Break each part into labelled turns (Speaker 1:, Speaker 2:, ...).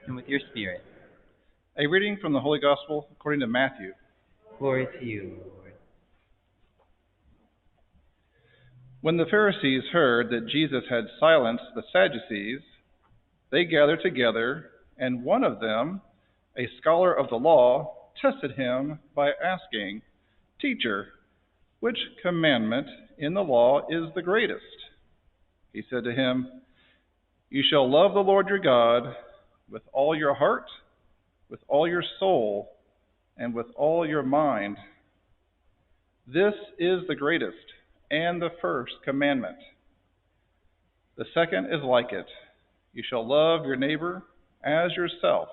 Speaker 1: and with your spirit.
Speaker 2: A reading from the Holy Gospel according to Matthew.
Speaker 1: Glory to you, Lord.
Speaker 2: When the Pharisees heard that Jesus had silenced the Sadducees, they gathered together, and one of them, a scholar of the law, tested him by asking, "Teacher, which commandment in the law is the greatest?" He said to him, "You shall love the Lord your God with all your heart, with all your soul, and with all your mind. This is the greatest and the first commandment. The second is like it. You shall love your neighbor as yourself.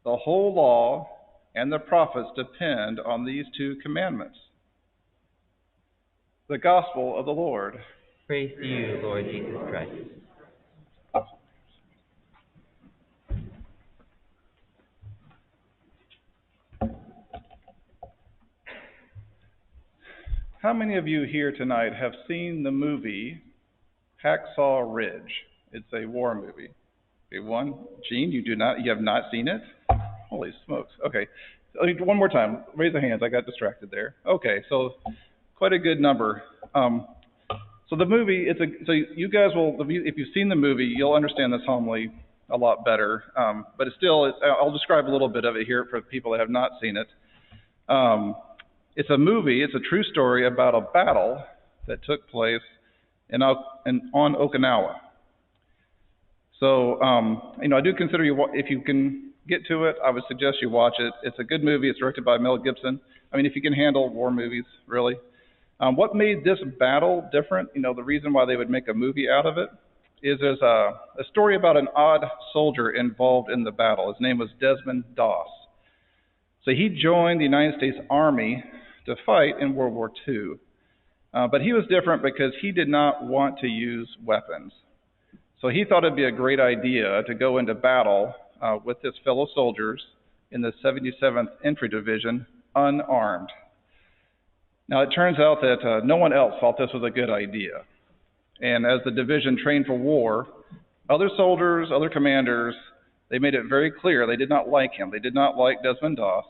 Speaker 2: The whole law and the prophets depend on these two commandments." The Gospel of the Lord.
Speaker 1: Praise to you, Lord Jesus Christ.
Speaker 2: How many of you here tonight have seen the movie Hacksaw Ridge? It's a war movie. Okay, one. Gene, you have not seen it? Holy smokes. Okay. One more time. Raise the hands. I got distracted there. Okay, so quite a good number. So the movie, so you guys will, if you've seen the movie, you'll understand this homily a lot better. But I'll describe a little bit of it here for people that have not seen it. It's a movie. It's a true story about a battle that took place on Okinawa. So, I do consider if you can get to it, I would suggest you watch it. It's a good movie. It's directed by Mel Gibson. If you can handle war movies, really. What made this battle different, the reason why they would make a movie out of it, is there's a story about an odd soldier involved in the battle. His name was Desmond Doss. So he joined the United States Army to fight in World War II. But he was different because he did not want to use weapons. So he thought it'd be a great idea to go into battle with his fellow soldiers in the 77th Infantry Division unarmed. Now, it turns out that no one else thought this was a good idea. And as the division trained for war, other soldiers, other commanders, they made it very clear they did not like him. They did not like Desmond Doss.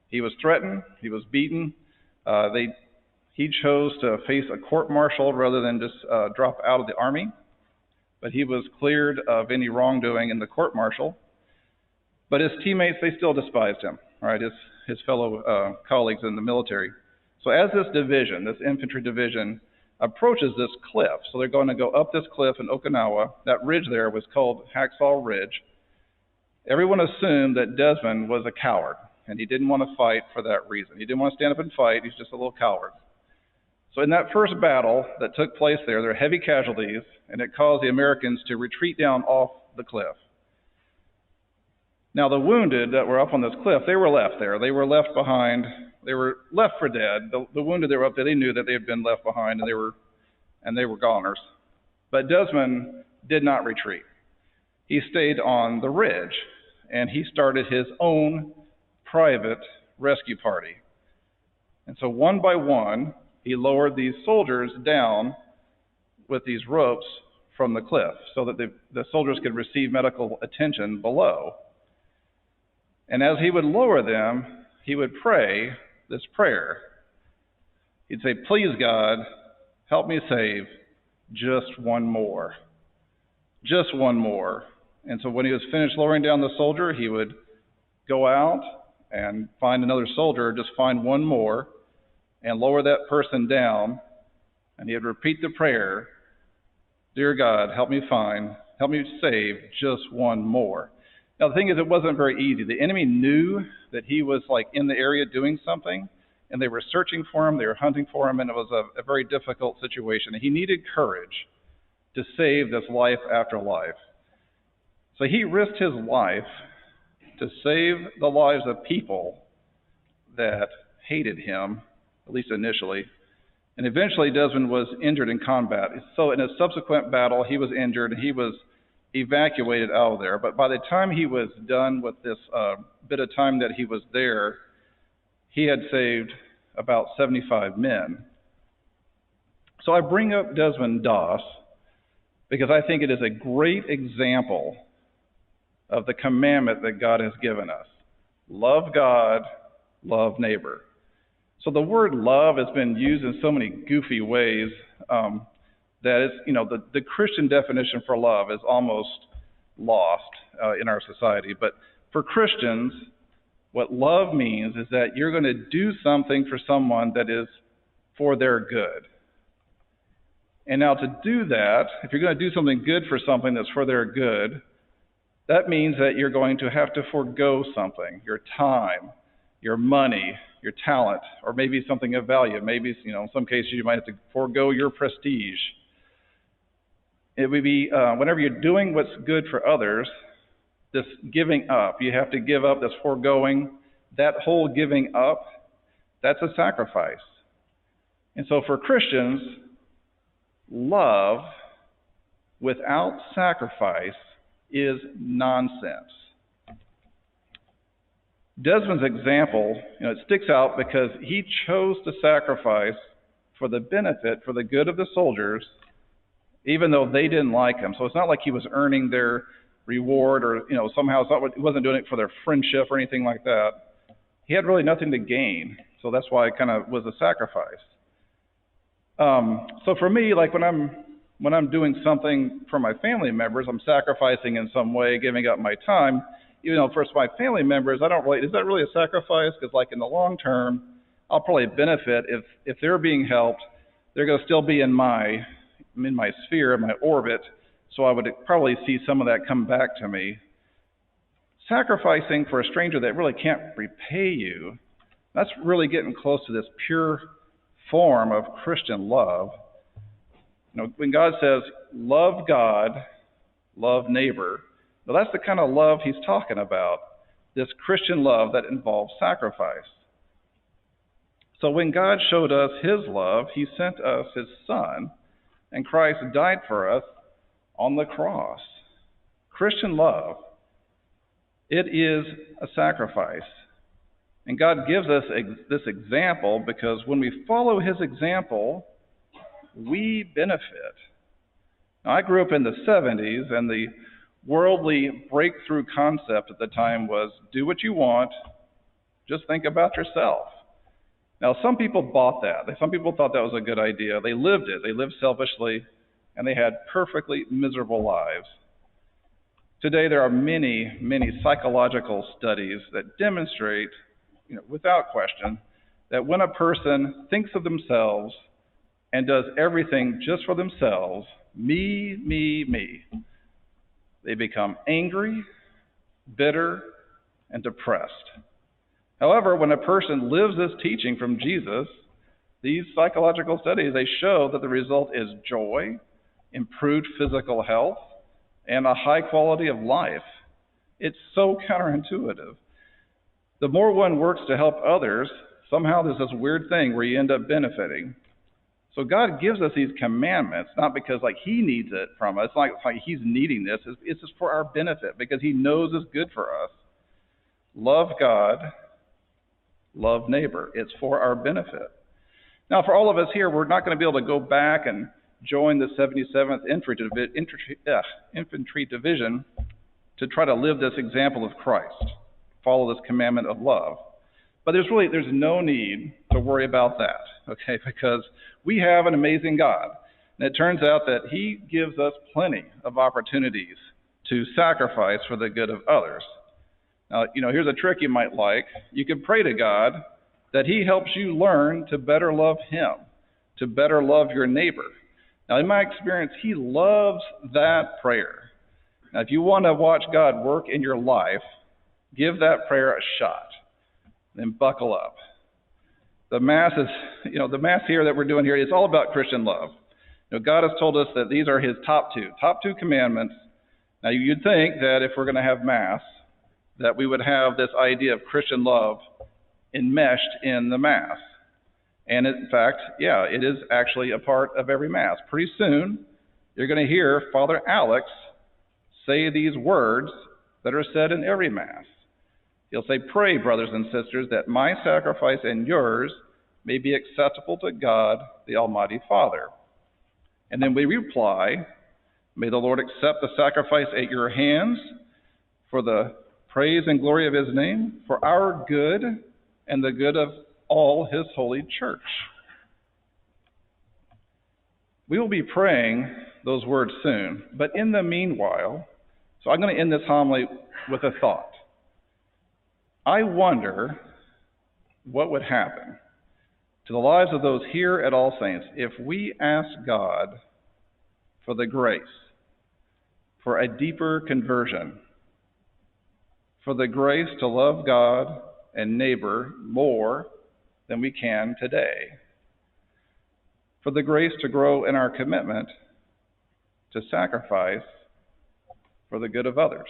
Speaker 2: He was threatened. He was beaten. He chose to face a court-martial rather than just drop out of the Army. But he was cleared of any wrongdoing in the court-martial. But his teammates, they still despised him, right? His fellow colleagues in the military. So as this division, this infantry division, approaches this cliff, so they're going to go up this cliff in Okinawa. That ridge there was called Hacksaw Ridge. Everyone assumed that Desmond was a coward, and he didn't want to fight for that reason. He didn't want to stand up and fight. He's just a little coward. So in that first battle that took place there were heavy casualties, and it caused the Americans to retreat down off the cliff. Now, the wounded that were up on this cliff, they were left there. They were left behind. They were left for dead. The wounded that were up there, they knew that they had been left behind, and they were goners. But Desmond did not retreat. He stayed on the ridge, and he started his own private rescue party. And so one by one, he lowered these soldiers down with these ropes from the cliff so that the soldiers could receive medical attention below. And as he would lower them, he would pray this prayer. He'd say, "Please, God, help me save just one more. Just one more." And so when he was finished lowering down the soldier, he would go out and find another soldier, just find one more, and lower that person down. And he would repeat the prayer, "Dear God, help me save just one more." Now, the thing is, it wasn't very easy. The enemy knew that he was in the area doing something, and they were searching for him, they were hunting for him, and it was a very difficult situation. And he needed courage to save this life after life. So he risked his life to save the lives of people that hated him, at least initially. And eventually, Desmond was injured in combat. So in a subsequent battle, he was injured, and he was evacuated out of there. But by the time he was done with this bit of time that he was there, he had saved about 75 men. So I bring up Desmond Doss because I think it is a great example of the commandment that God has given us. Love God, love neighbor. So the word love has been used in so many goofy ways that it's, the Christian definition for love is almost lost in our society. But for Christians, what love means is that you're going to do something for someone that is for their good. And now to do that, if you're going to do something good for something that's for their good, that means that you're going to have to forego something, your time, your money, your talent, or maybe something of value. Maybe, in some cases you might have to forego your prestige. It would be, whenever you're doing what's good for others, this giving up, you have to give up, this foregoing, that whole giving up, that's a sacrifice. And so for Christians, love without sacrifice is nonsense. Desmond's example, it sticks out because he chose to sacrifice for the benefit, for the good of the soldiers, even though they didn't like him. So it's not like he was earning their reward or, somehow he wasn't doing it for their friendship or anything like that. He had really nothing to gain. So that's why it kind of was a sacrifice. So for me, like when I'm doing something for my family members, I'm sacrificing in some way, giving up my time. Even though for my family members, is that really a sacrifice? Because like in the long term, I'll probably benefit if they're being helped. They're going to still be in my sphere, in my orbit. So I would probably see some of that come back to me. Sacrificing for a stranger that really can't repay you, that's really getting close to this pure form of Christian love. When God says, love God, love neighbor, well, that's the kind of love he's talking about, this Christian love that involves sacrifice. So when God showed us his love, he sent us his Son, and Christ died for us on the cross. Christian love, it is a sacrifice. And God gives us this example because when we follow his example, we benefit. Now, I grew up in the 70s, and the worldly breakthrough concept at the time was do what you want, just think about yourself. Now, some people bought that. Some people thought that was a good idea. They lived it. They lived selfishly, and they had perfectly miserable lives. Today, there are many, many psychological studies that demonstrate, without question, that when a person thinks of themselves and does everything just for themselves, me, they become angry, bitter, and depressed. However, when a person lives this teaching from Jesus, these psychological studies, they show that the result is joy, improved physical health, and a high quality of life. It's so counterintuitive. The more one works to help others, somehow there's this weird thing where you end up benefiting. So God gives us these commandments, not because he needs it from us. It's not like he's needing this. It's just for our benefit because he knows it's good for us. Love God, love neighbor. It's for our benefit. Now, for all of us here, we're not going to be able to go back and join the 77th Infantry Division to try to live this example of Christ, follow this commandment of love. But there's no need to worry about that, okay? Because we have an amazing God. And it turns out that he gives us plenty of opportunities to sacrifice for the good of others. Now, here's a trick you might like. You can pray to God that he helps you learn to better love him, to better love your neighbor. Now, in my experience, he loves that prayer. Now, if you want to watch God work in your life, give that prayer a shot. Then buckle up. The Mass the Mass here that we're doing here is all about Christian love. God has told us that these are his top two commandments. Now, you'd think that if we're going to have Mass, that we would have this idea of Christian love enmeshed in the Mass. And in fact, it is actually a part of every Mass. Pretty soon, you're going to hear Father Alex say these words that are said in every Mass. He'll say, "Pray, brothers and sisters, that my sacrifice and yours may be acceptable to God, the Almighty Father." And then we reply, "May the Lord accept the sacrifice at your hands for the praise and glory of his name, for our good and the good of all his holy church. We will be praying those words soon, but in the meanwhile, so I'm going to end this homily with a thought. I wonder what would happen to the lives of those here at All Saints if we ask God for the grace, for a deeper conversion, for the grace to love God and neighbor more than we can today, for the grace to grow in our commitment to sacrifice for the good of others.